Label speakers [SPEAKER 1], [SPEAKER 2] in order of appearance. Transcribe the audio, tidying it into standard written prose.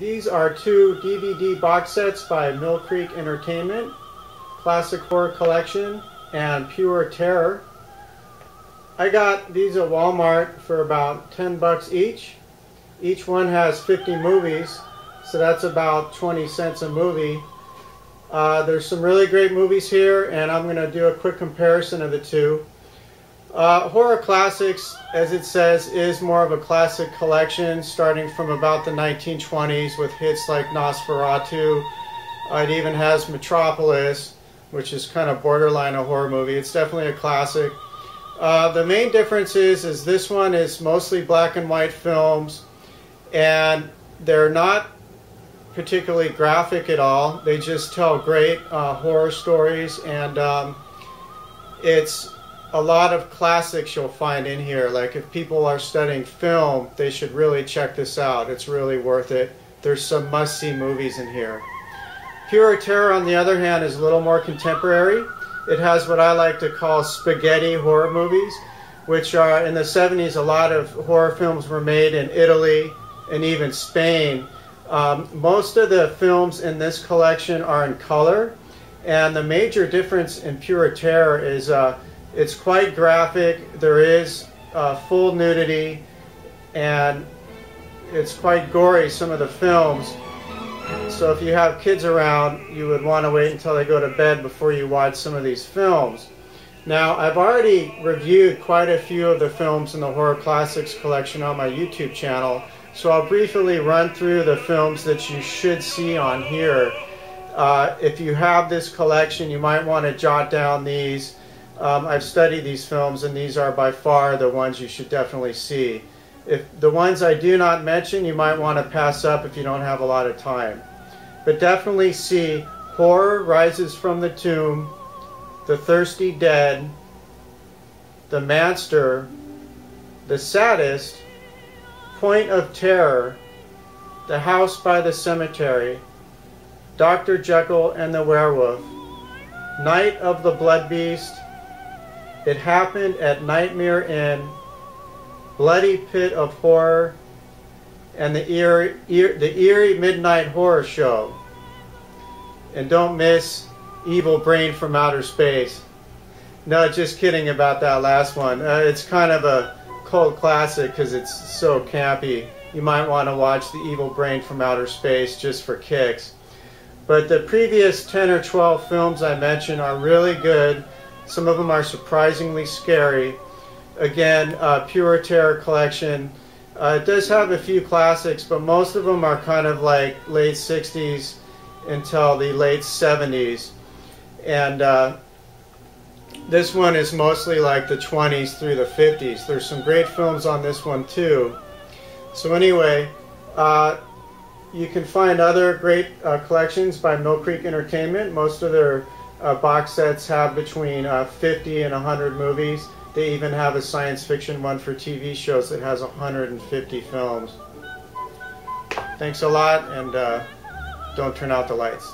[SPEAKER 1] These are two DVD box sets by Mill Creek Entertainment, Classic Horror Collection and Pure Terror. I got these at Walmart for about 10 bucks each. Each one has 50 movies, so that's about 20 cents a movie. There's some really great movies here, and I'm going to do a quick comparison of the two. Horror Classics, as it says, is more of a classic collection starting from about the 1920s with hits like Nosferatu. It even has Metropolis, which is kind of borderline a horror movie. It's definitely a classic. The main difference is this one is mostly black and white films, and they're not particularly graphic at all. They just tell great horror stories, and it's a lot of classics you'll find in here. Like if people are studying film, they should really check this out. It's really worth it. There's some must-see movies in here. Pure Terror, on the other hand, is a little more contemporary. It has what I like to call spaghetti horror movies, which are in the 70s. A lot of horror films were made in Italy and even Spain. Most of the films in this collection are in color, and the major difference in Pure Terror is it's quite graphic. There is full nudity, and it's quite gory, some of the films. So if you have kids around, you would want to wait until they go to bed before you watch some of these films. Now, I've already reviewed quite a few of the films in the Horror Classics collection on my YouTube channel, so I'll briefly run through the films that you should see on here. If you have this collection, you might want to jot down these. I've studied these films, and these are by far the ones you should definitely see. If the ones I do not mention, you might want to pass up if you don't have a lot of time. But definitely see Horror Rises from the Tomb, The Thirsty Dead, The Manster, The Sadist, Point of Terror, The House by the Cemetery, Dr. Jekyll and the Werewolf, Night of the Blood Beast, It Happened at Nightmare Inn, Bloody Pit of Horror, and the Eerie Midnight Horror Show. And don't miss Evil Brain from Outer Space. No, just kidding about that last one. It's kind of a cult classic because it's so campy. You might want to watch the Evil Brain from Outer Space just for kicks. But the previous 10 or 12 films I mentioned are really good. Some of them are surprisingly scary. Again, Pure Terror collection. It does have a few classics, but most of them are kind of like late 60s until the late 70s. And this one is mostly like the 20s through the 50s. There's some great films on this one too. So anyway, you can find other great collections by Mill Creek Entertainment. Most of their box sets have between 50 and 100 movies. They even have a science fiction one for TV shows that has 150 films. Thanks a lot, and don't turn out the lights.